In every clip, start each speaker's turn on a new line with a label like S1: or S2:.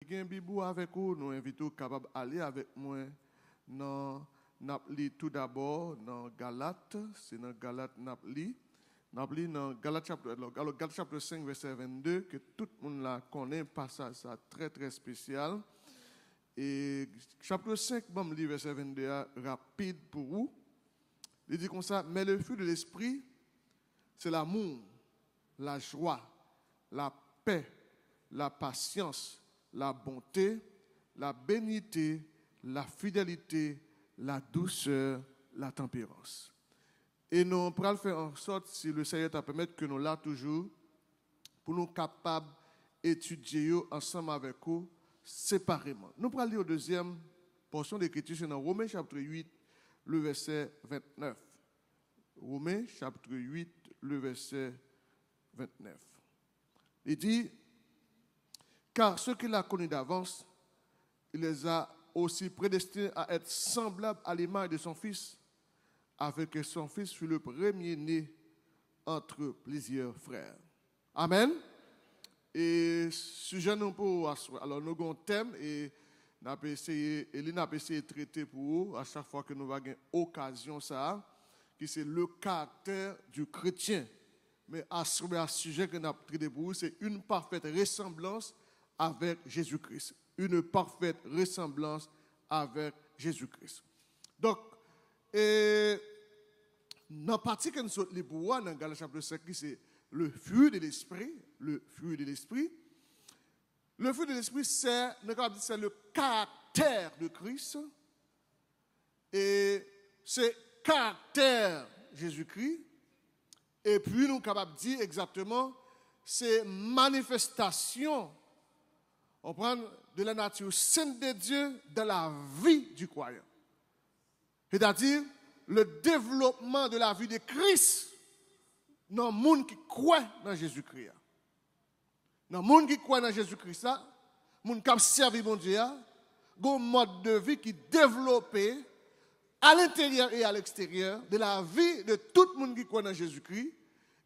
S1: Il y a un bibou avec vous, nous invitons capable d'aller avec moi dans Napoli tout d'abord, dans Galates, c'est dans Galates Napoli. Napoli dans Galates chapitre 5, verset 22, que tout le monde la connaît, passage ça très très spécial. Et chapitre 5, bon, verset 22, rapide pour vous. Il dit comme ça, mais le fruit de l'esprit, c'est l'amour, la joie, la paix, la patience, la bonté, la bénignité, la fidélité, la douceur, la tempérance. Et nous pourrons faire en sorte, si le Seigneur t'a permis que nous là toujours, pour nous capables d'étudier ensemble avec vous, séparément. Nous pourrons lire la deuxième portion d'écriture, c'est dans Romains chapitre 8, le verset 29. Romains chapitre 8, le verset 29. Il dit, car ceux qu'il a connus d'avance, il les a aussi prédestinés à être semblables à l'image de son Fils, afin que son Fils fût le premier-né entre plusieurs frères. Amen. Et sujet nous pour alors nous avons un thème et nous avons essayé de traiter pour vous à chaque fois que nous avons une occasion ça, qui c'est le caractère du chrétien. Mais à ce sujet que nous avons traité pour vous, c'est une parfaite ressemblance avec Jésus-Christ. Une parfaite ressemblance avec Jésus-Christ. Donc, dans la partie que nous sommes les pour dans Galates chapitre 5, c'est le fruit de l'esprit. Le fruit de l'esprit. Le fruit de l'esprit, c'est le caractère de Christ. Et c'est caractère Jésus-Christ. Et puis, nous sommes capables de dire exactement, c'est manifestation, on prend de la nature sainte de Dieu dans la vie du croyant. C'est-à-dire, le développement de la vie de Christ dans le monde qui croit dans Jésus-Christ. Dans le monde qui croit dans Jésus-Christ, le monde qui a servi mon Dieu, un mode de vie qui est développé à l'intérieur et à l'extérieur de la vie de tout le monde qui croit dans Jésus-Christ.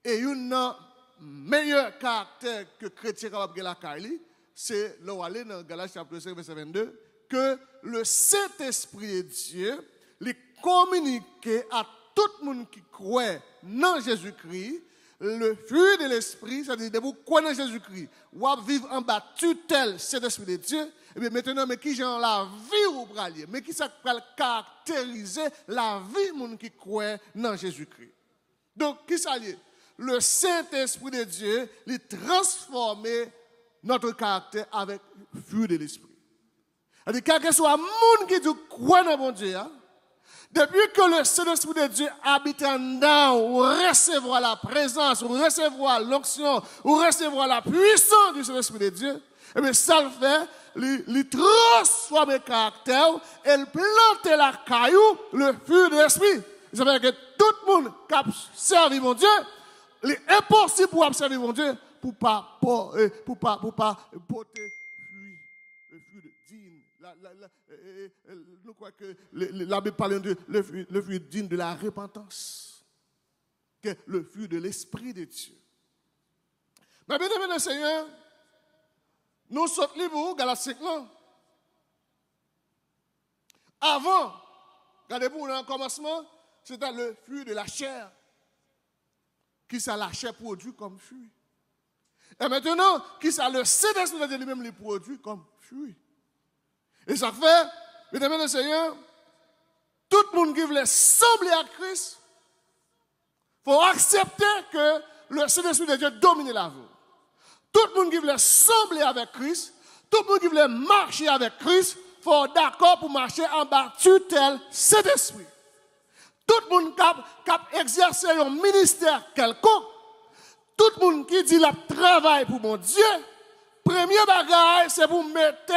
S1: Et un meilleur caractère que chrétien capable de la Kaili, c'est là où aller dans Galates chapitre 5, verset 22, que le Saint-Esprit de Dieu les communique à tout le monde qui croit dans Jésus-Christ, le fruit de l'Esprit, c'est-à-dire de vous croire dans Jésus-Christ, ou à vivre en bas tutelle Saint-Esprit de Dieu, et bien maintenant, mais qui genre la vie ou bralier, mais qui ça peut caractériser la vie de monde qui croit dans Jésus-Christ. Donc, qui ça lié? Le Saint-Esprit de Dieu, il transformer notre caractère avec le fruit de l'Esprit. C'est-à-dire, quel que soit le monde qui croit dans mon Dieu, depuis que le Saint-Esprit de Dieu habite en dedans, ou recevoir la présence, ou recevoir l'onction, ou recevoir la puissance du Saint-Esprit de Dieu, et bien ça le fait, il transforme le caractère, et il plante la caillou, le fruit de l'Esprit. Ça veut dire que tout le monde qui a servi mon Dieu, il est impossible pour servir mon Dieu, pour pas porter fruit, le fruit de digne. Nous croyons que la Bible parle de le fruit digne de la repentance, que est le fruit de l'Esprit de Dieu. Mais bien aimé le Seigneur, nous sommes libres, Galates 5 ans. Avant, regardez-vous dans le commencement, c'était le fruit de la chair. Qui ça la chair produit comme fruit. Et maintenant, qui ça le Saint-Esprit de Dieu lui-même les produit comme fruit. Et ça fait, mesdames et messieurs, Seigneur, tout le monde qui veut sembler à Christ, il faut accepter que le Saint-Esprit de Dieu domine la vie. Tout le monde qui veut sembler avec Christ, tout le monde qui veut marcher avec Christ, il faut d'accord pour marcher en bas tutelle Saint-Esprit. Tout le monde qui a exercé un ministère quelconque, tout le monde qui dit qu'il travaille pour mon Dieu, premier bagage, c'est pour mettre,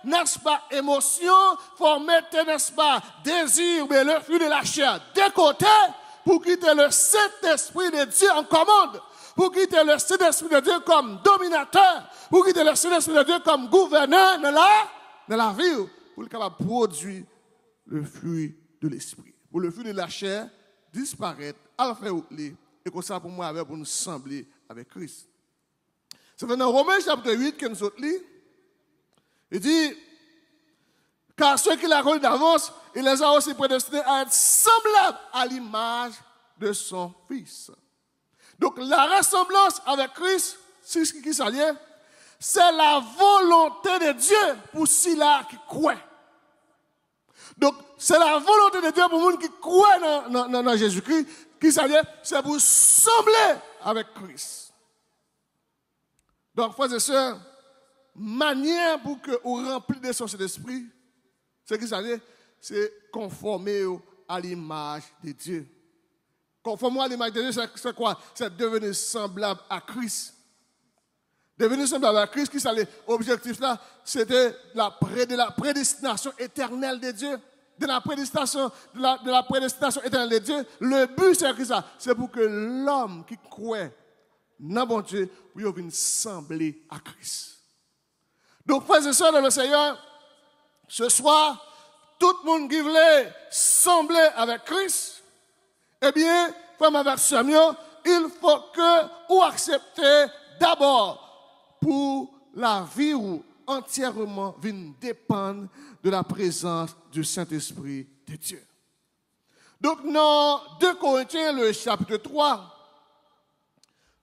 S1: n'est-ce pas, émotion, pour mettre, n'est-ce pas, désir, mais le fruit de la chair de côté, pour quitter le Saint-Esprit de Dieu en commande, pour quitter le Saint-Esprit de Dieu comme dominateur, pour quitter le Saint-Esprit de Dieu comme gouverneur de la vie, pour le capable produire le fruit de l'Esprit. Pour le fruit de la chair disparaître, à faire oublier, et comme ça pour moi, pour nous sembler avec Christ. C'est dans Romains chapitre 8 que nous sommes lus. Il dit, car ceux qui l'a connu d'avance, il les a aussi prédestinés à être semblables à l'image de son Fils. Donc la ressemblance avec Christ, c'est ce qui s'allie, c'est la volonté de Dieu pour ceux-là qui croient. Donc c'est la volonté de Dieu pour les gens qui croient dans Jésus-Christ, qui s'allie, c'est pour sembler avec Christ. Donc frères et sœurs, manière pour que vous remplissez de son Saint-Esprit, c'est qui s'allie, c'est conformer à l'image de Dieu. Conformer à l'image de Dieu, c'est quoi? C'est devenir semblable à Christ. Devenir semblable à Christ, qui c'est l'objectif là? C'était la prédestination éternelle de Dieu. De la prédestination éternelle de Dieu. Le but, c'est que ça, c'est pour que l'homme qui croit dans bon Dieu, puisse venir sembler à Christ. Donc, frères et sœurs dans le Seigneur, ce soir, tout le monde qui voulait sembler avec Christ, eh bien, frère avec Samuel, il faut que vous acceptez d'abord pour la vie où entièrement vient dépendre de la présence du Saint-Esprit de Dieu. Donc, dans 2 Corinthiens, le chapitre 3,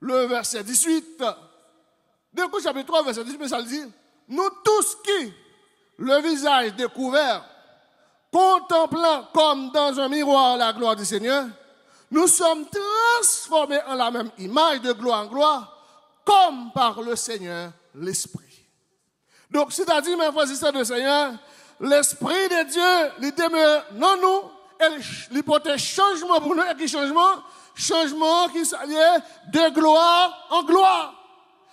S1: le verset 18, 2 Corinthiens, chapitre 3, verset 18, ça dit, nous tous qui, le visage découvert, contemplant comme dans un miroir la gloire du Seigneur, nous sommes transformés en la même image de gloire en gloire, comme par le Seigneur l'Esprit. Donc, c'est-à-dire, mes frères et sœurs du Seigneur, l'Esprit de Dieu, il demeure dans nous, et il porte changement pour nous, et qui changement qui s'allie de gloire en gloire.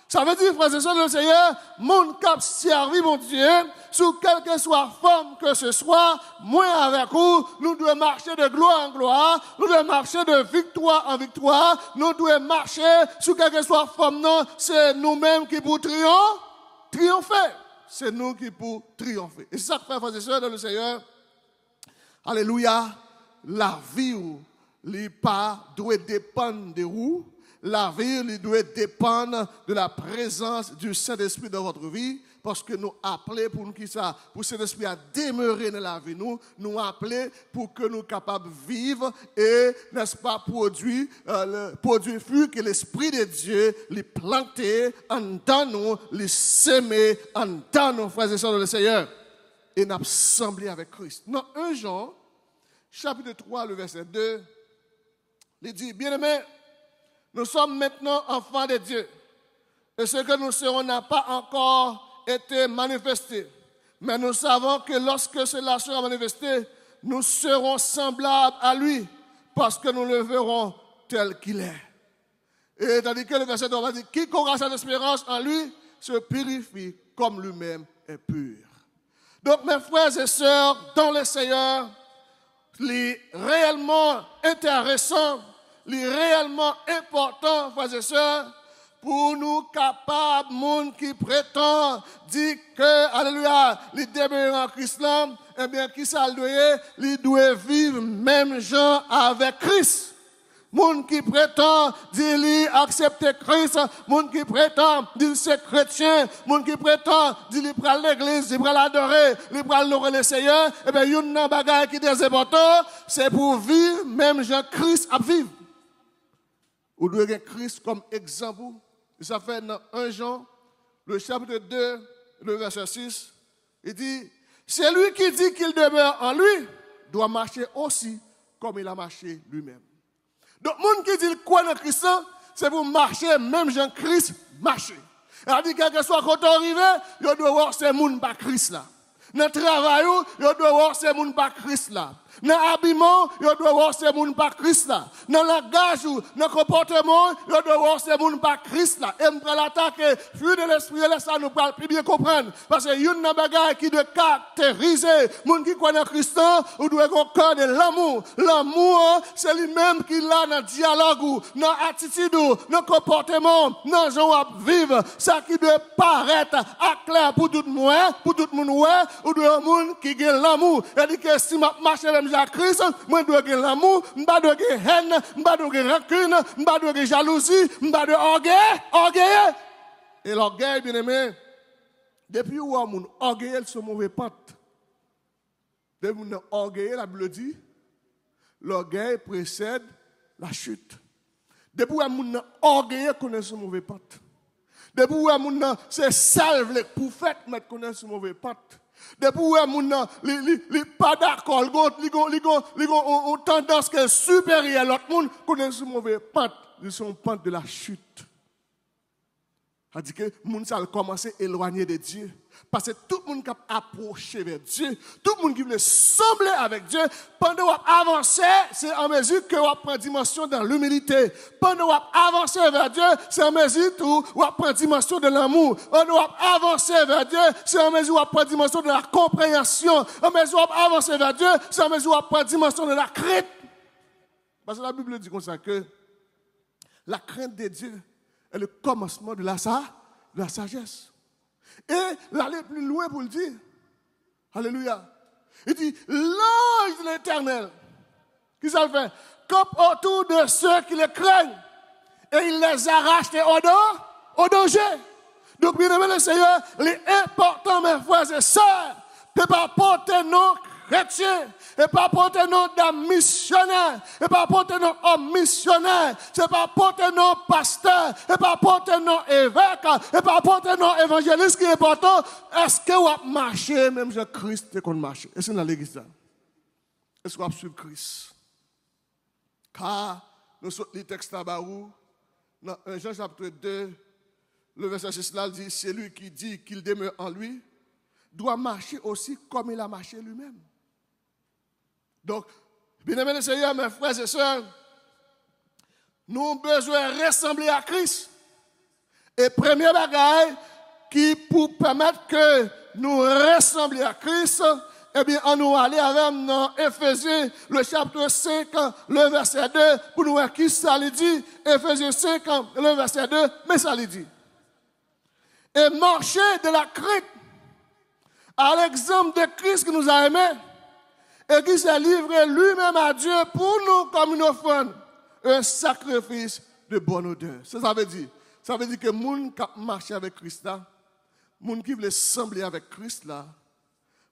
S1: Ça veut dire, frères et sœurs du Seigneur, mon cap servi, mon Dieu, sous quelque soit forme que ce soit, moi avec vous, nous devons marcher de gloire en gloire, nous devons marcher de victoire en victoire, nous devons marcher sous quelque soit forme, non, c'est nous-mêmes qui pour triompher. C'est nous qui pour triompher. Et c'est ça que fait, frères et sœurs dans le Seigneur. Alléluia. La vie, il pas doit dépendre de vous. La vie, il doit dépendre de la présence du Saint-Esprit dans votre vie. Parce que nous appelons pour nous qui ça, pour Saint-Esprit à demeurer dans la vie, nous appelons pour que nous soyons capables de vivre et, n'est-ce pas, produire fruit que l'Esprit de Dieu les planter en dans nous, les semer en dans nous, frères et sœurs de le Seigneur. Et nous assembler avec Christ. Dans 1 Jean, chapitre 3, le verset 2, il dit, bien-aimés, nous sommes maintenant enfants de Dieu. Et ce que nous serons n'a pas encore été manifesté. Mais nous savons que lorsque cela sera manifesté, nous serons semblables à lui, parce que nous le verrons tel qu'il est. Et tandis que le verset 3 va dire, quiconque aura cette espérance en lui se purifie comme lui-même est pur. Donc mes frères et sœurs, dans le Seigneur, les réellement intéressant, les réellement important, frères et sœurs, pour nous capables, monde qui prétend dire que, alléluia, les demeurent en Christ, eh bien, qui ça doit vivre même gens avec Christ. Monde qui prétend dire accepter Christ, monde qui prétend dire c'est chrétien, monde qui prétend dire il prend l'église, il prend l'adorer, il prend louer le Seigneur, eh bien, une bagaille qui est important, c'est pour vivre même gens Christ à vivre. Vous devez avoir Christ comme exemple. Ça fait dans 1 Jean, le chapitre 2, le verset 6, il dit, c'est lui qui dit qu'il demeure en lui, doit marcher aussi comme il a marché lui-même. Donc, le monde qui dit quoi dans Christ, c'est pour marcher, même Jean-Christ marcher. Il dit, quel que soit quand on arrive, il doit voir ces gens pas Christ là. Dans le travail, il doit voir ces gens pas Christ là. Dans l'habillement, il doit voir ces gens pas Christ là. Dans le langage, dans le comportement, il doit voir ces gens pas Christ là. Et on peut l'attaquer, fruit de l'esprit, et ça nous parle plus bien comprendre. Parce qu'il y a une bagaille qui doit caractériser les gens qui croient dans Christ, ou doit avoir cœur de l'amour. L'amour, c'est lui-même qui l'a dans le dialogue, dans l'attitude, dans le comportement, dans le genre à vivre. Ça qui doit paraître à clair pour tout le monde, ou doit avoir un monde qui a l'amour. Il dit que si je marche avec Christ, moi, je dois avoir l'amour, je dois avoir haine, je dois avoir rancune, je dois avoir jalousie, je dois avoir orgueil. Et l'orgueil, bien aimé, Depuis où on orgueil sur mauvais pote. Depuis où on orgueil, la Bible dit, l'orgueil précède la chute. Depuis où on orgueil connaît son mauvais pote. Depuis où on c'est salve pour faire mettre connaît son mauvais pote. Depuis où on li pas d'accord, li ont tendance que supérieur l'autre monde connaît son mauvais pote, ils sont pente de la chute. C'est-à-dire que le monde a commencé à éloigner de Dieu. Parce que tout le monde qui a approché vers Dieu, tout le monde qui voulait sembler avec Dieu, pendant qu'on avance, c'est en mesure que on prend dimension dans l'humilité. Pendant qu'on avance vers Dieu, c'est en mesure où on prend dimension de l'amour. Pendant qu'on avance vers Dieu, c'est en mesure où on prend dimension de la compréhension. En mesure où on avance vers Dieu, c'est en mesure où on prend dimension de la crainte. Parce que la Bible dit comme ça que la crainte de Dieu est le commencement de la sagesse. Et l'aller plus loin pour le dire. Alléluia. Il dit, l'ange de l'Éternel, qui ça fait, campe autour de ceux qui le craignent, et il les arrache au danger. Donc, bien aimé le Seigneur, il est important, mes frères et sœurs, de ne pas porter nos chrétiens, et pas porter nom d'un missionnaire, et pas porter nom homme missionnaire, c'est pas porter nom pasteur, et pas porter nom évêque, et pas porter nom évangéliste qui est important. Est-ce que vous avez marché, même Jésus-Christ, qu'on marche? Est-ce que dans l'église là? Est-ce que vous avez suivi Christ? Car nous sommes les textes là-bas où, dans Jean chapitre 2, le verset 6 là, dit, c'est lui qui dit qu'il demeure en lui, doit marcher aussi comme il a marché lui-même. Donc, bien aimé le Seigneur, mes frères et sœurs, nous avons besoin de ressembler à Christ. Et premier bagage qui pour permettre que nous ressembler à Christ, eh bien, on nous aller avec dans Éphésiens, le chapitre 5, le verset 2, pour nous voir qui ça lui dit. Éphésiens 5, le verset 2, mais ça lui dit. Et marcher de la crainte à l'exemple de Christ qui nous a aimés. Et qui s'est livré lui-même à Dieu pour nous comme une offrande, un sacrifice de bonne odeur. Ça veut dire. Ça veut dire que les gens qui marchent avec Christ là, les gens qui veulent sembler avec Christ là,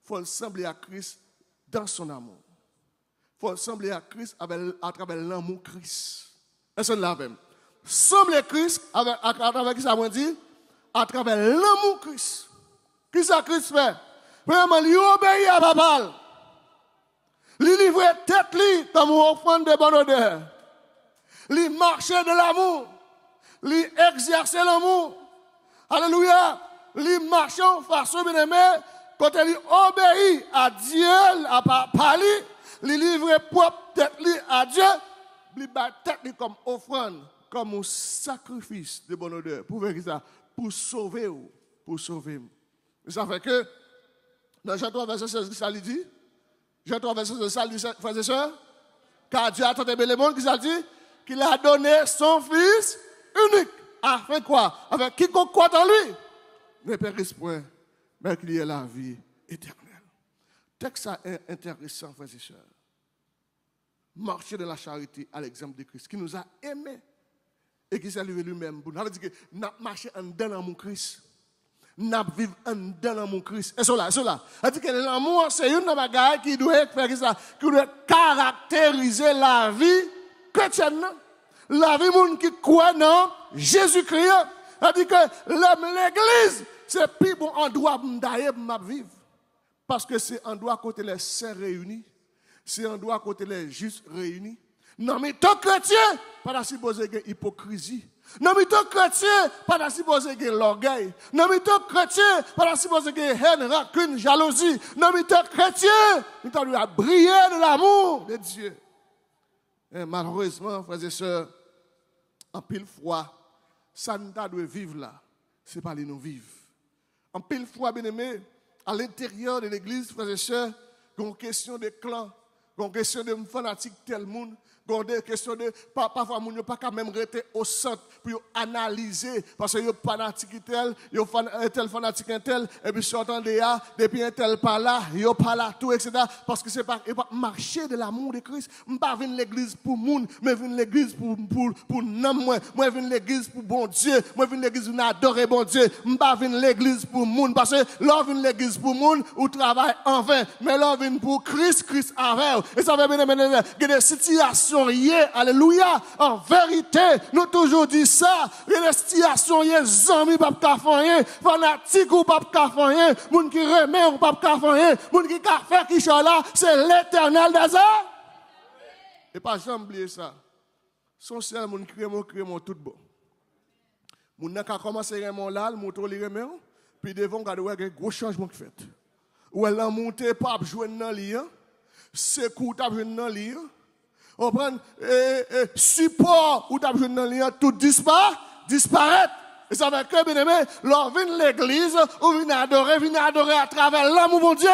S1: il faut sembler à Christ dans son amour. Il faut sembler à Christ à travers l'amour Christ. Est-ce que là même? Sembler à Christ à travers qui ça veut dire? À travers l'amour Christ. Qu'est-ce que Christ fait? Premièrement, il obéit à papa. Il livre tête li comme une offrande de bonne odeur. Il marche de l'amour. Il exerce l'amour. Alléluia. Il marche en façon bien aimé. Quand il obéit à Dieu, à papa, il livre propre tête li à Dieu. Il bat tête li comme offrande, comme un sacrifice de bonne odeur. Pour faire ça, pour sauver ou pour sauver. Ça fait que dans Jean 3, verset 16, ça lui dit. Jean 3, verset 16, ça lui dit, frères et sœurs. Car Dieu a tant aimé le monde, qui ça dit? Qu'il a donné son Fils unique. Afin quoi? Avec quiconque croit en lui. Ne périsse point, mais qu'il y ait la vie éternelle. Texte est intéressant, frères et sœurs. Marcher dans la charité à l'exemple de Christ, qui nous a aimés et qui s'est levé lui-même. Ça veut dire que nous avons marché en dedans mon Christ. Nous vivons en dedans mon Christ. Et cela. Ça veut dire que l'amour, c'est une bagaille qui doit faire ça, qui doit caractériser la vie chrétienne. La vie monde qui croit dans Jésus-Christ. Ça veut dire que l'église, c'est le plus bon endroit pour vivre. Parce que c'est un endroit côté les saints réunis. C'est un endroit côté les justes réunis. Non, mais tant chrétien, pas la supposer qu'il y a hypocrisie. Non, mais tant chrétien, pas la supposer qu'il y a l'orgueil. Non, mais tant chrétien, pas la supposer qu'il y a haine, rancune, jalousie. Non, mais tant chrétien, nous devons briller de l'amour de Dieu. Et malheureusement, frères et sœurs, en pile fois, ça nous doit vivre là. Ce n'est pas les nous vivre. En pile fois, bien aimé, à l'intérieur de l'église, frères et sœurs, il y a une question de clan, il y a une question de fanatique tel monde, Gardez question de parfois moun yo pas quand même rester au centre pour analyser parce que yo fanatique tel, yo tel fanatique tel et puis s'entendez là depuis un tel pas là, yo pas là tout etc. parce que c'est pas marcher de l'amour de Christ. On pas venir l'église pour moun, mais venir l'église pour nam moi venir l'église pour bon Dieu, moi venir l'église pour adorer bon Dieu. On pas venir l'église pour moun parce que l'on vient l'église pour moun ou travail en vain, mais l'on vient pour Christ avec. Et ça veut bien que des situations alléluia, en vérité, nous toujours dit ça, il y a des situations, il y a des amis pas faire fanatiques ou pas faire rien, moun qui remet ou pas faire rien, moun qui fait qui sont là, c'est l'Éternel des hommes. Et pas jamais oublier ça. Son seul moun crée mon tout bon. Moun n'a qu'à commencer à remonter là, moun to li remet, puis devant regarder ouais gros changement qui fait. Ou elle a monté pas jouer dans lien, c'est coup t'a jouer dans lien. On prend support ou t'as besoin d'un lien tout disparaître. Et ça veut que bien aimé, l'on vient l'église ou vient adorer à travers l'amour mon Dieu.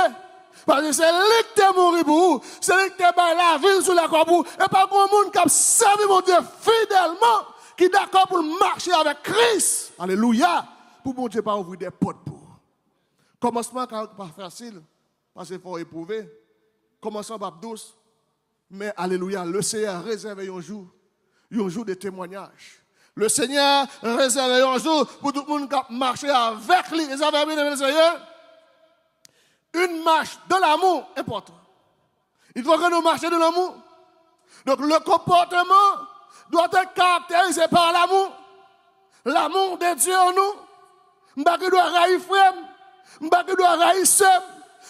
S1: Parce que c'est lui qui est mort pour vous, c'est lui qui est la vie sur la croix pour vous. Et pas grand monde qui a servi mon Dieu fidèlement, qui est d'accord pour marcher avec Christ. Alléluia. Pour mon Dieu pas ouvrir des portes pour. Commencement quand pas facile, parce qu'il faut éprouver. Commencement pas douce. Mais alléluia, le Seigneur réserve un jour de témoignage. Le Seigneur réserve un jour pour tout le monde qui marche avec lui. Et ça va bien, le Seigneur. Une marche de l'amour important. Il faut que nous marchions de l'amour. Donc le comportement doit être caractérisé par l'amour. L'amour de Dieu en nous. M'ba qui doit railler frère, m'ba qui doit railler sœur,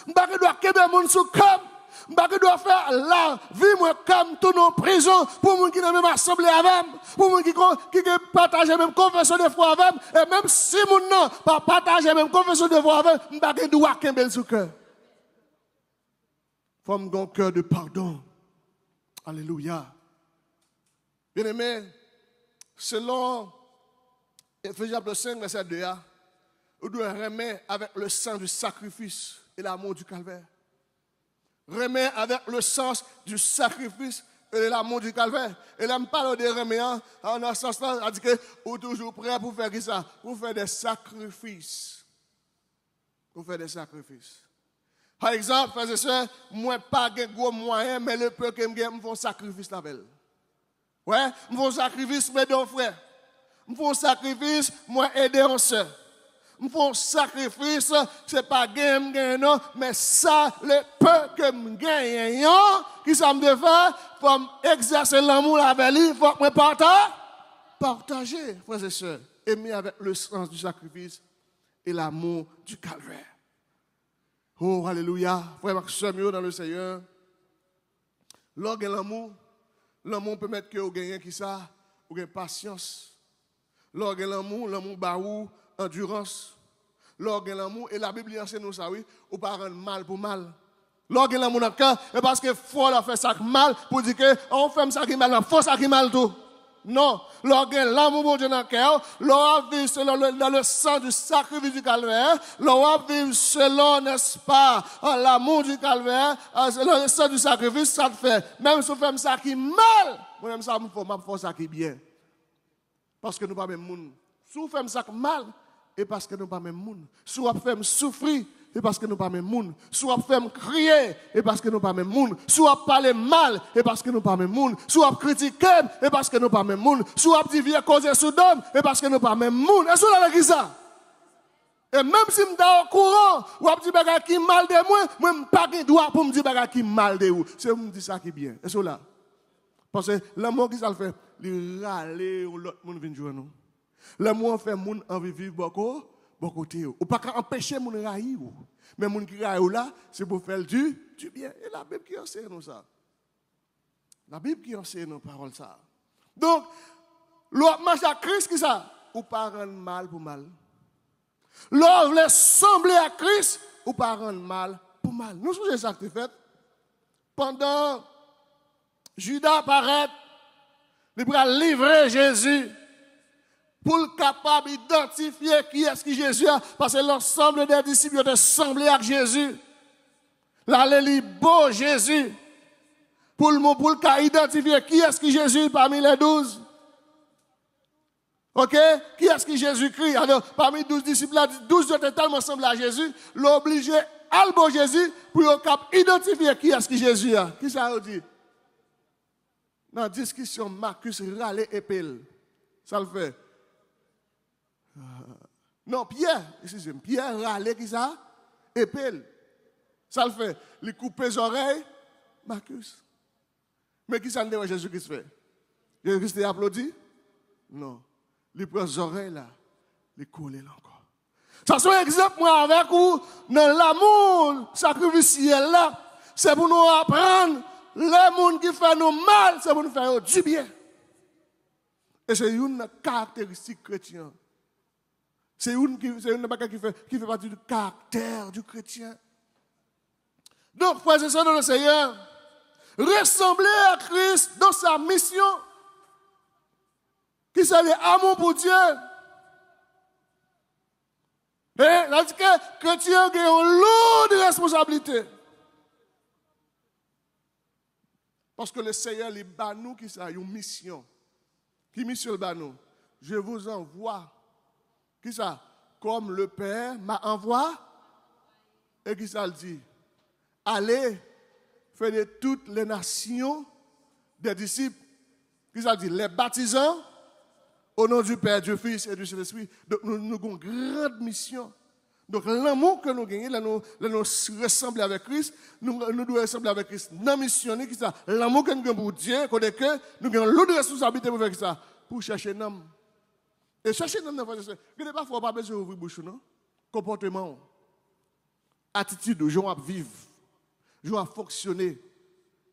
S1: m'ba qui doit kebe moun sous comme. Je dois faire la vie moi comme tous nos prisons pour les gens qui n'ont même assemblé avec, pour les gens qui partagent même confession de foi avec, et même si mon nom pas partager même confession de foi avec, je dois qu'un bel sous cœur. Forme un cœur de pardon. Alléluia. Bien aimé, selon Éphésiens 5, verset 2, on doit remettre avec le sang du sacrifice et l'amour du calvaire. Remet avec le sens du sacrifice et l'amour du calvaire. Et là, je parle de remet en un sens là, on dit que vous êtes toujours prêt pour faire ça, pour faire des sacrifices. Pour faire des sacrifices. Par exemple, frères et sœurs, moi pas de gros moyens, mais le peu que je me fais un sacrifice la belle. Ouais, je fais un sacrifice, mais deux frères. Je fais un sacrifice, moi aider en sœur. Je fais un sacrifice, ce n'est pas gain, non, mais ça, le peu que je gagne, qui ça me fait, il faut exercer l'amour avec lui, il faut que je partager, frères et sœurs, aimer avec le sens du sacrifice et l'amour du calvaire. Oh, alléluia, frères et sœurs, dans le Seigneur, lorsque l'amour peut mettre que vous gagnez qui ça, vous gagnez patience. Lorsque l'amour baou, endurance. Lorsque l'amour, et la Bible enseigne nous ça, oui, ou pas rendre mal pour mal. Lorsque l'amour dans le cœur, et parce que faut faire ça mal, pour dire que on fait ça qui mal, on fait ça qui mal tout. Non, lorsque l'amour bon Dieu dans le cœur, l'on vit selon dans le sang du sacrifice du calvaire, l'on vit selon, n'est-ce pas, l'amour du calvaire, selon le sang du sacrifice, ça te fait. Même si on fait ça qui mal, moi-même ça me fait ça qui bien. Parce que nous ne sommes pas même monde. Si on fait ça mal, et parce que nous ne sommes pas même monde. Si on fait souffrir, et parce que nous ne sommes pas même monde. Si on fait crier, et parce que nous ne sommes pas même monde. Si on parle mal, et parce que nous ne sommes pas même monde. Si on critique, et parce que nous ne sommes pas même monde. Si on dit viens causer sous d'homme, et parce que nous ne sommes pas même monde. Est-ce que vous avez ça? Et même si je suis au courant, ou je dis bagay qui mal de moi, je n'ai pas de droit pour me dire bagay qui mal de vous. C'est vous me dire ça qui est bien. Est-ce que là? Parce que l'amour qui ça le fait, il râler ou l'autre monde vient jouer nous. L'amour fait moun envie vivre beaucoup côté ou pas empêcher moun railler ou. Mais moun qui raille là, c'est pour faire du bien. Et la Bible qui enseigne nous ça. La Bible qui enseigne nos paroles ça. Donc, l'autre marche à Christ qui ça, ou pas rendre mal pour mal. L'autre veut sembler à Christ, ou pas rendre mal pour mal. Nous sommes ça qui fait. Pendant Judas apparaît, il va livrer Jésus pour le capable d'identifier qui est-ce que Jésus est, parce que l'ensemble des disciples ont semblé à Jésus. Là, il beau Jésus. pour le cas identifier qui est-ce que Jésus parmi les 12. Ok? Qui est-ce que Jésus-Christ? Alors, parmi 12 disciples, 12 étaient tellement semblés à Jésus, l'obligé à le Jésus pour identifier qui est-ce que Jésus a. Qui ça veut dire? Dans la discussion, Marcus râlait et pile. Ça le fait. Non, Pierre, excusez-moi, Pierre râlait qui ça? Et pile. Ça le fait. Il coupe les oreilles, Marcus. Mais qui ça ne dérange Jésus-Christ fait? Jésus-Christ applaudi? Non. Il prend les oreilles là, il colle là encore. Ça c'est un exemple moi avec vous, dans l'amour sacrificiel là, c'est pour nous apprendre les gens qui font nous mal, c'est pour nous faire du bien. Et c'est une caractéristique chrétienne. C'est une bagage qui fait partie du caractère du chrétien. Donc, frères et sœurs dans le Seigneur, ressembler à Christ dans sa mission, qui c'est l'amour pour Dieu. Et c'est-à-dire que les chrétiens ont une lourde responsabilité. Parce que le Seigneur, il bat nous qui ça, une mission. Qui mission le bat nous? Je vous envoie. Qui ça? Comme le Père m'a envoyé. Et qui ça le dit? Allez, faire de toutes les nations des disciples. Qui ça dit? Les baptisants au nom du Père, du Fils et du Saint-Esprit. Donc nous avons une grande mission. Donc l'amour que nous gagnons, là nous ressemblons avec Christ, nous devons ressembler avec Christ. Dans la mission, l'amour que nous avons pour Dieu, que nous avons l'autre responsabilité pour faire ça, pour chercher un homme. Et chercher un homme, vous n'avez pas besoin d'ouvrir la bouche, non? Comportement, attitude, gens à vivre, gens à fonctionner,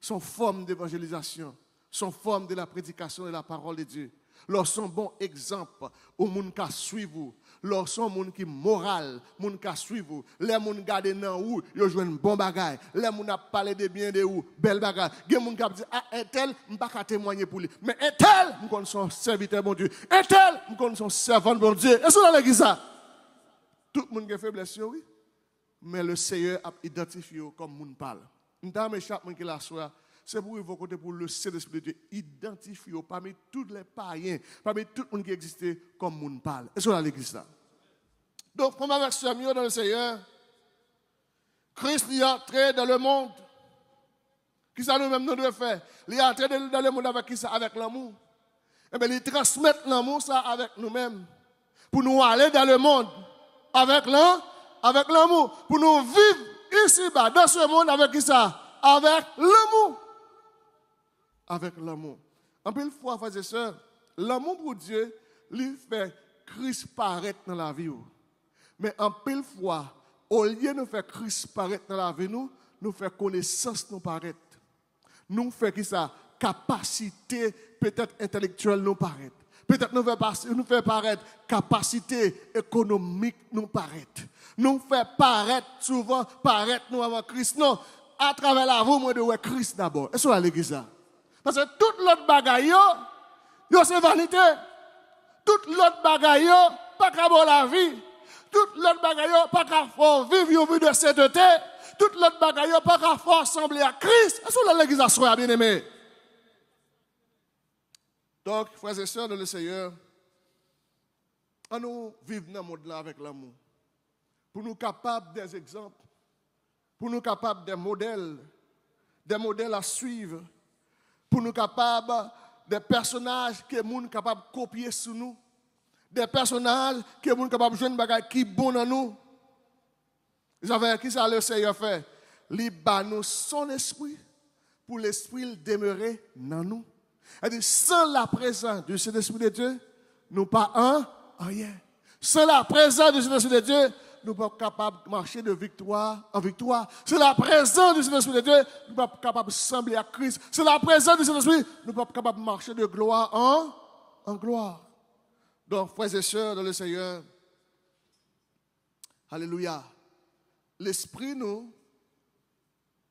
S1: son forme d'évangélisation, son forme de la prédication de la parole de Dieu. Leur sont bon exemple au monde qui suivent, leur sont monde qui moral, monde qui suivent, les monde garder dans où yo joine bon bagage, les monde a parlé de bien de où belle bagage, gen monde qui dit ah un tel m pas ka témoigner pour lui, mais un tel m connait son serviteur bon Dieu, un tel m connait son servant bon Dieu. Est-ce que dans l'église ça tout le monde a faiblesse oui, mais le Seigneur a identifié comme monde parle. M'ta chaque monde qui la soir. C'est pour vous côté pour le Saint-Esprit de Dieu identifier parmi tous les païens, parmi tout le monde qui existait comme monde parle. Est-ce qu'on a l'église là? Donc, première version mieux dans le Seigneur, Christ est entré dans le monde. Qui ça nous-mêmes nous devons faire? Il est entré dans le monde avec qui ça? Avec l'amour. Eh bien, il transmet l'amour ça avec nous-mêmes. Pour nous aller dans le monde avec l'amour. Pour nous vivre ici-bas, dans ce monde avec qui ça? Avec l'amour. Avec l'amour. En plus, fois, frères et sœurs, l'amour pour Dieu, lui fait Christ paraître dans la vie. Mais en pile fois, au lieu de faire Christ paraître dans la vie, nous fait connaissance nous paraître. Nous fait qui ça? Capacité peut-être intellectuelle nous paraître. Peut-être nous fait paraître capacité économique nous paraître. Nous fait paraître souvent paraître nous avant Christ. Non, à travers la vie, moi de Christ d'abord. Est-ce que vous l'église ça? Parce que toute l'autre bagaille, c'est vanité. Toute l'autre bagaille, pas qu'à bon la vie. Toute l'autre bagaille, pas qu'à faire vivre une vie de sainteté. Toute l'autre bagaille, pas qu'à faire ressembler à Christ. Est-ce que l'église a soit bien aimé? Donc, frères et sœurs de le Seigneur, on nous vivons dans le monde là avec l'amour. Pour nous capables des exemples, pour nous capables des modèles à suivre, pour nous capables des personnages que nous sommes capables de copier sur nous, des personnages que nous sommes capables de jouer une bagaille qui est bon dans nous. Vous savez, qui ça le Seigneur fait? Il bat nous son esprit pour l'esprit demeurer dans nous. C'est-à-dire, sans la présence du Saint-Esprit de Dieu, nous pas rien. Sans la présence du Saint-Esprit de Dieu, nous ne sommes pas capables de marcher de victoire en victoire. C'est la présence du Saint-Esprit de Dieu, nous ne sommes pas capables de sembler à Christ. C'est la présence du Saint-Esprit, nous ne sommes pas capables de marcher de gloire en gloire. Donc, frères et sœurs dans le Seigneur, alléluia, l'Esprit nous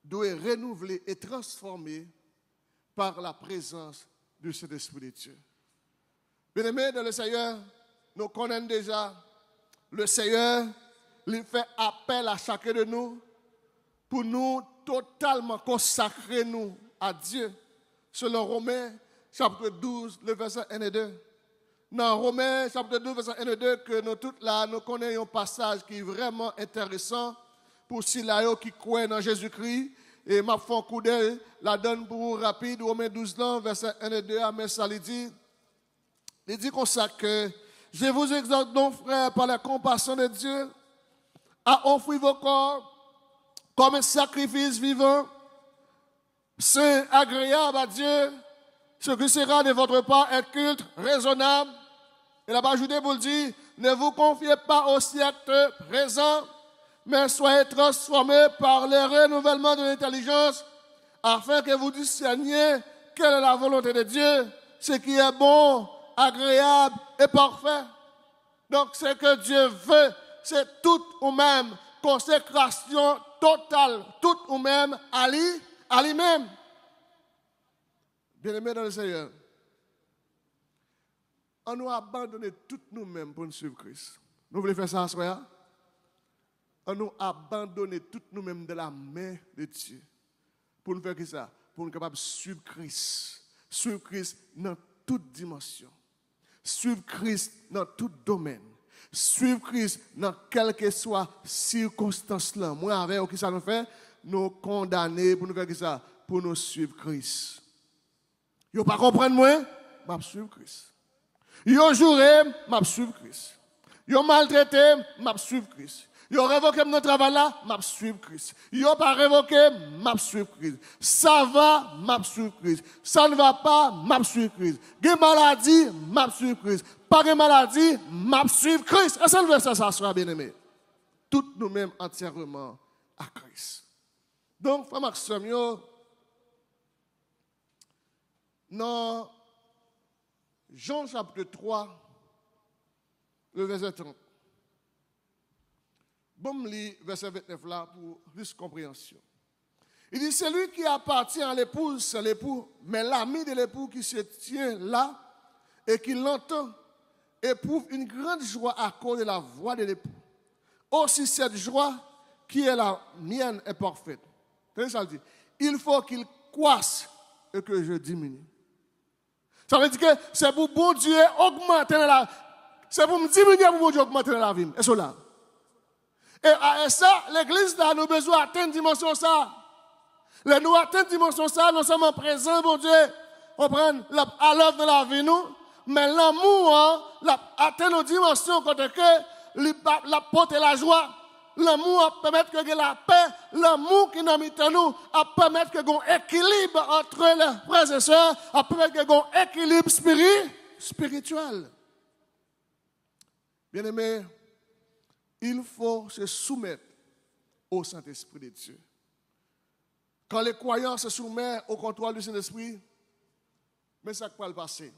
S1: doit être renouvelé et transformé par la présence du Saint-Esprit de Dieu. Bien-aimés dans le Seigneur, nous connaissons déjà le Seigneur. Il fait appel à chacun de nous pour nous totalement consacrer nous à Dieu, selon Romains chapitre 12, le verset 1 et 2. Dans Romains chapitre 12, verset 1 et 2, que nous tous là, nous connaissons un passage qui est vraiment intéressant pour ceux qui croient dans Jésus-Christ. Et m'a fait un coup d'œil, la donne pour vous rapide, Romains 12, verset 1 et 2, Amen, ça il dit comme ça que je vous exhorte donc, frères, par la compassion de Dieu, à offrir vos corps comme un sacrifice vivant, saint, agréable à Dieu, ce qui sera de votre part un culte raisonnable. Et là-bas, ajouté pour le dire, ne vous confiez pas au siècle présent, mais soyez transformés par le renouvellement de l'intelligence, afin que vous discerniez quelle est la volonté de Dieu, ce qui est bon, agréable et parfait. Donc, ce que Dieu veut, c'est tout ou même consécration totale, tout ou même à lui-même. Bien-aimés dans le Seigneur, on nous abandonne tout nous-mêmes pour nous suivre Christ. Nous voulons faire ça, soyez? On nous abandonne tout nous-mêmes de la main de Dieu. Pour nous faire ça? Pour nous être capables de suivre Christ. Suivre Christ dans toute dimension. Suivre Christ dans tout domaine. Suivre Christ dans quelle que soit circonstance là. Moi, avec ce que ça nous fait, nous condamner pour nous faire ça? Pour nous suivre Christ. Vous ne comprenez pas moi? Je vais suivre Christ. Vous juré, je vais suivre Christ. Vous maltraité, je vais suivre Christ. Vous révoqué mon travail là, je vais suivre Christ. Vous pas révoqué, je vais suivre Christ. Ça va, je vais suivre Christ. Ça ne va pas, je vais suivre Christ. Des maladies, je vais suivre Christ. Pas de maladie, je vais suivre Christ. Et ça le verset, ça sera bien aimé. Toutes nous-mêmes entièrement à Christ. Donc, frère Maxime, dans Jean chapitre 3, le verset 30. Bon, lis verset 29 là pour plus de compréhension. Il dit, celui qui appartient à l'épouse, c'est l'époux, mais l'ami de l'époux qui se tient là et qui l'entend éprouve une grande joie à cause de la voix de l'époux. Aussi cette joie qui est la mienne est parfaite. Ça veut dire, il faut qu'il croisse et que je diminue. Ça veut dire que c'est pour bon Dieu augmenter la vie. C'est pour me diminuer pour bon Dieu augmenter la vie. Et cela. Et ça, l'église a nous besoin d'atteindre dimension ça. Nous atteindre dimension ça, nous sommes présents, bon Dieu, on prend à l'œuvre de la vie, nous. Mais l'amour, atteint nos dimensions quand la porte et la joie. L'amour permet que la paix, l'amour qui nous a mis en nous, permet que y ait un équilibre entre les frères et sœurs, permet que y ait un équilibre spirituel. Bien-aimés, il faut se soumettre au Saint-Esprit de Dieu. Quand les croyants se soumettent au contrôle du Saint-Esprit, mais ça peut le passer.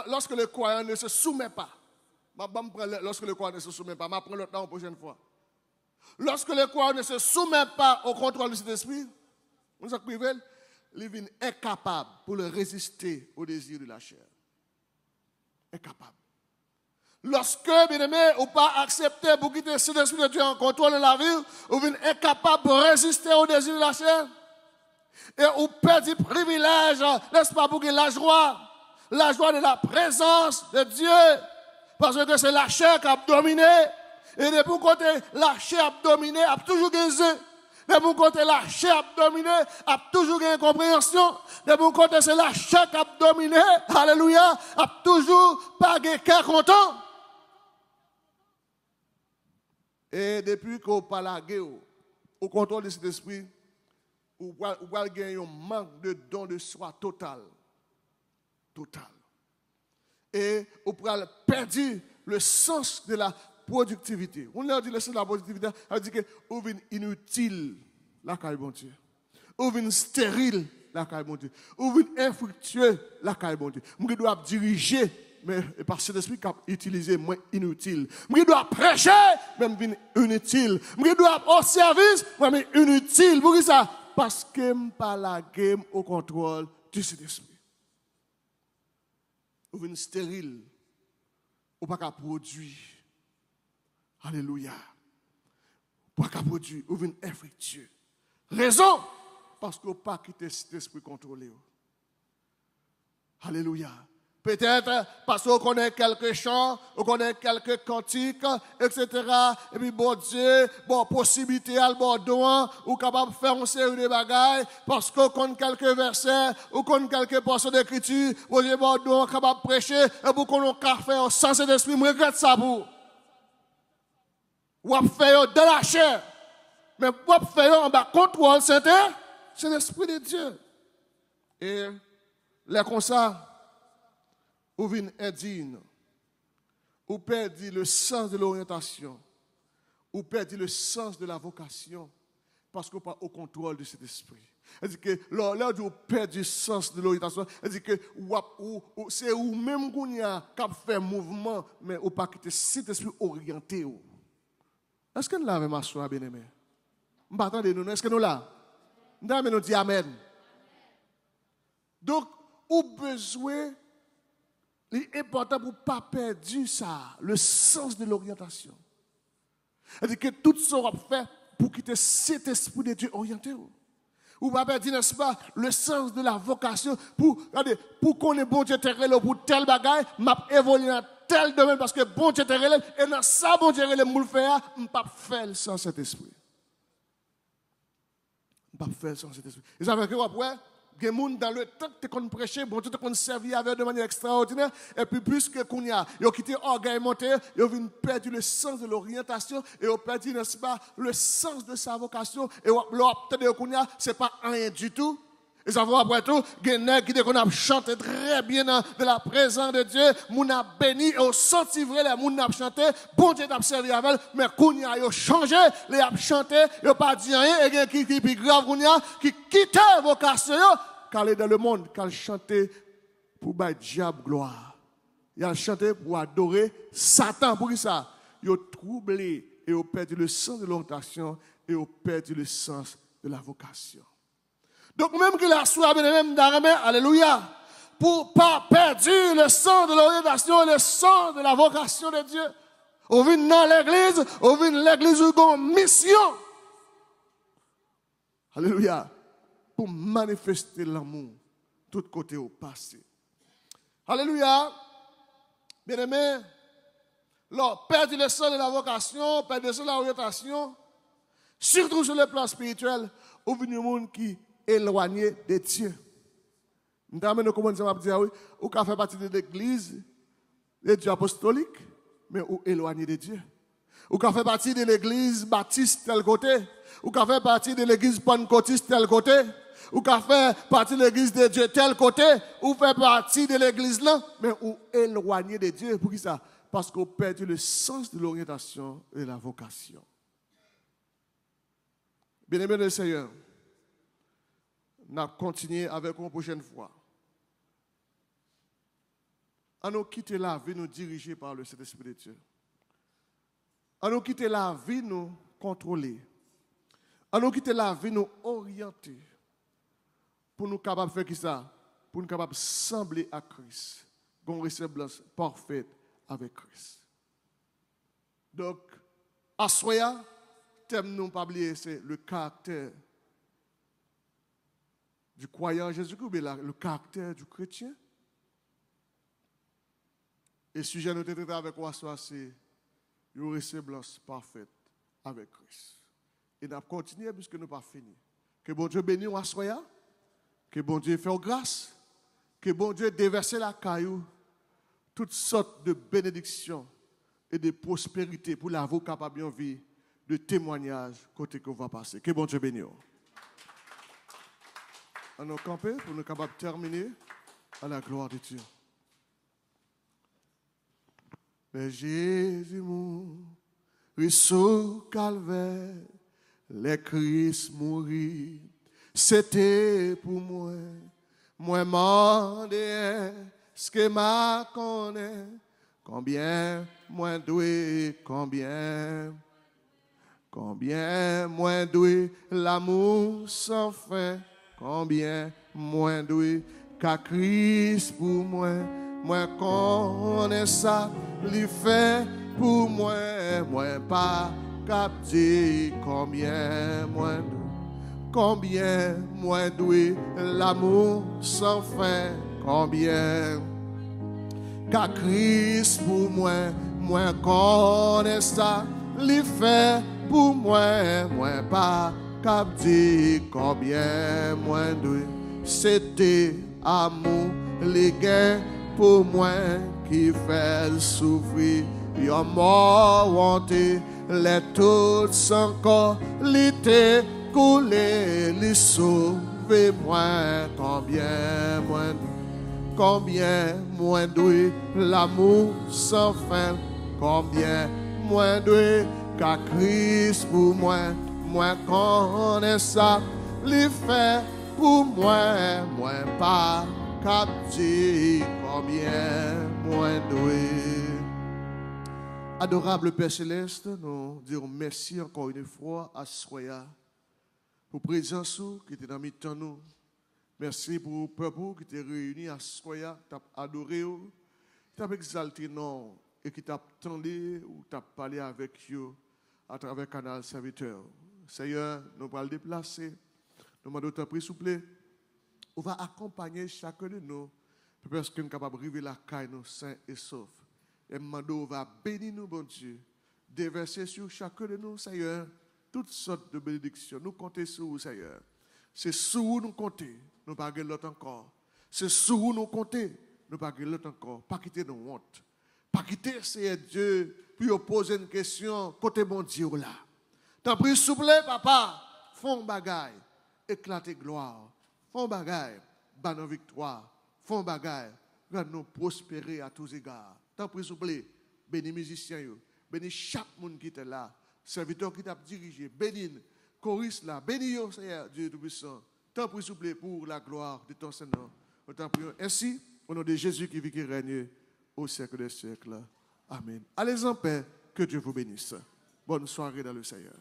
S1: Lorsque le croyant ne se soumet pas, lorsque le croyant ne se soumet pas, je prends le temps la prochaine fois. Lorsque le croyant ne se soumet pas au contrôle du Saint-Esprit, il est incapable pour le résister au désir de la chair. Incapable. Lorsque, bien aimé, ou pas accepter pour quitter ce Saint-Esprit de Dieu en contrôle de la vie, ou bien incapable de résister au désir de la chair, et ou perd du privilège, n'est-ce pas, pour que la joie de la présence de Dieu, parce que c'est la chair qui a dominé, et de mon côté, la chair a dominé, a toujours gagné. De mon côté, la chair a dominé, a toujours gagné compréhension. De mon côté, c'est la chair qui a dominé, alléluia, a toujours pas gagné cœur content. Et depuis qu'on parle à au contrôle de cet esprit, ou gagner un manque de don de soi total. Total. Et on pourra perdre le sens de la productivité. On leur dit le sens de la productivité, on dit que on vient inutile, la caille bon Dieu. On vient stérile, la caille bon Dieu. On vient infructueux, la caille bon Dieu. On doit diriger, mais par cet esprit qui a utilisé moins inutile. On doit prêcher, même inutile. On doit au service, même inutile. Pour ça? Parce que je ne pas la game au contrôle de cet esprit. Ou une stérile, ou pas qu'à produire. Alléluia. Pas qu'à produire, ou une infructueux. Raison, parce qu'on n'a pas quitté cet esprit contrôlé. Alléluia. Peut-être parce qu'on connaît quelques chants, on connaît quelques cantiques, etc. Et puis, bon Dieu, bon possibilité, bon don, ou capable de faire une série de bagailles, parce qu'on connaît quelques versets, ou connaît quelques portions d'écriture, bon Dieu, bon don, capable de prêcher, et pour qu'on ait faire sans cet esprit, je regrette ça pour. Ou faire de la chair. Mais ou faire en bas contrôle, c'est l'esprit de Dieu. Et les comme ça, ou vient indigne, ou perdit le sens de l'orientation, ou perdit le sens de la vocation, parce qu'on n'est pas au contrôle de cet esprit. C'est-à-dire que l'heure où on perd du sens de l'orientation, c'est-à-dire que c'est vous-même qui a fait mouvement, mais on pas quitter cet esprit orienté. Est-ce que nous l'avons ma soeur bien-aimée? Nous, est-ce que nous l'avons? Nous disons Amen. Donc, au besoin, il est important pour ne pas perdre ça, le sens de l'orientation. C'est-à-dire que tout ce qu'on fait pour quitter cet esprit de Dieu orienté. Ou ne pas perdre, n'est-ce pas, le sens de la vocation pour qu'on ait bon Dieu terre pour tel bagaille, m'a évolué dans tel domaine parce que bon Dieu terre et dans ça bon Dieu le moule faire, je ne pas faire sans cet esprit. Je ne pas faire sans cet esprit. Et ça fait que après, il y a des gens dans le temps que tu as prêché, bon Dieu t'a servi avec de manière extraordinaire, et puis plus que qu'on y a, ils ont quitté l'orgueil monté, ils ont perdu le sens de l'orientation, et ils ont perdu, n'est-ce pas, le sens de sa vocation, et peut-être qu'on y a, c'est pas rien du tout. Et ça va après tout, il y a des gens qui ont chanté très bien dans la présence de Dieu, moun a béni, et au senti vrai, les moun a chanté, bon Dieu t'a servi avec, mais qu'on y a, ils ont changé, les a chanté, ils n'ont pas dit rien, et il y a qui plus grave qu'on y a, qui quitte la vocation, car il est dans le monde, car chanter pour le diable gloire. Il a chanté pour adorer Satan. Pour ça, il a troublé et il a perdu le sens de l'orientation et il a perdu le sens de la vocation. Donc, même qu'il a soif, même d'armée, alléluia, pour ne pas perdre le sens de l'orientation et le sens de la vocation de Dieu. On vient dans l'église, où a une mission. Alléluia. Pour manifester l'amour, tout côté au passé. Alléluia. Bien-aimé, perdre le sens de la vocation, perdre le sens de l'orientation, surtout sur le plan spirituel, au venu du monde qui est éloigné de Dieu. Nous avons commencé à dire, oui, ou qui fait partie de l'église, de Dieu apostolique, mais ou éloigné de Dieu. Ou qui fait partie de l'église baptiste tel côté, ou qui fait partie de l'église pentecôtiste tel côté, ou qui fait partie de l'église de Dieu tel côté, ou fait partie de l'église là, mais ou éloigné de Dieu. Pour qui ça? Parce qu'on perd le sens de l'orientation et de la vocation. Bien-aimés du Seigneur, on va continuer avec une prochaine fois. À nous quitter la vie, nous diriger par le Saint-Esprit de Dieu. À nous quitter la vie, nous contrôler. À nous quitter la vie, nous orienter. Pour nous capables de faire qui ça? Pour nous capables de sembler à Christ. Une ressemblance parfaite avec Christ. Donc, à Soya, thème nous pas oublier, c'est le caractère du croyant en Jésus-Christ, mais le caractère du chrétien. Et le sujet nous traiter avec moi, c'est une ressemblance parfaite avec Christ. Et nous continuons puisque nous n'avons pas fini. Que bon Dieu bénisse à Soya. Que bon Dieu fasse grâce, que bon Dieu déverse la caillou, toutes sortes de bénédictions et de prospérité pour la vous capable de vivre, de témoignages côté qu'on va passer. Que bon Dieu bénisse. On nous camper pour nous capables de terminer à la gloire de Dieu. Mais Jésus mourit sous calvaire, les Christ mourit. C'était pour moi, moi mandé, ce que m'a connaît, combien moi doué, combien moi doué, l'amour sans fin, combien moi doué, qu'à Christ pour moi connais ça, lui fait pour moi pas cap dire combien moi doué. combien moins doué l'amour sans fin, combien qu'à Christ pour moi, moins connaît ça, l'y fait pour moi, moins pas cap dit combien moins doué, c'était amour, les gains pour moi qui fait souffrir, y'a mort honte, les toutes sans corps, l'été coulé, les sauver moins, combien moins doué l'amour sans fin, combien moins doué qu'à Christ pour moi, moins connaît ça, les fait pour moi, moins pas cap dit combien moins doué. Adorable Père Céleste, nous disons merci encore une fois à Soya pour la présence qui était dans le temps nous. Merci pour le peuple qui était réuni à Soya, qui t'a adoré, qui t'a exalté non et qui t'a attendu ou t'a parlé avec eux à travers le canal serviteur. Seigneur, nous allons le déplacer. Nous demandons ta prière, s'il vous plaît. On va accompagner chacun de nous parce que nous sommes capables de arriver à la caille, nous sains et saufs. Et on va bénir nous, bon Dieu, déverser sur chacun de nous, Seigneur, toutes sortes de bénédictions. Nous comptons sur vous, Seigneur. C'est sur vous nous comptons, nous ne pas l'autre encore. C'est sur vous nous comptons, nous ne pas l'autre encore. Pas quitter nos hontes. Pas quitter, Seigneur Dieu, puis poser une question, côté bon Dieu là. T'en prie, s'il vous plaît, papa, font bagaille, éclater gloire, font bagaille, banon victoire, font bagaille, nous prospérer à tous égards. Tant pis, s'il vous plaît, bénis les musiciens, bénis chaque monde qui était là, serviteur qui t'a dirigé, bénis choriste là, bénis Seigneur Dieu Tout-Puissant. Tant pis, s'il vous plaît, pour la gloire de ton Seigneur. Tant pis, ainsi, au nom de Jésus qui vit et règne au siècle des siècles. Amen. Allez en paix, que Dieu vous bénisse. Bonne soirée dans le Seigneur.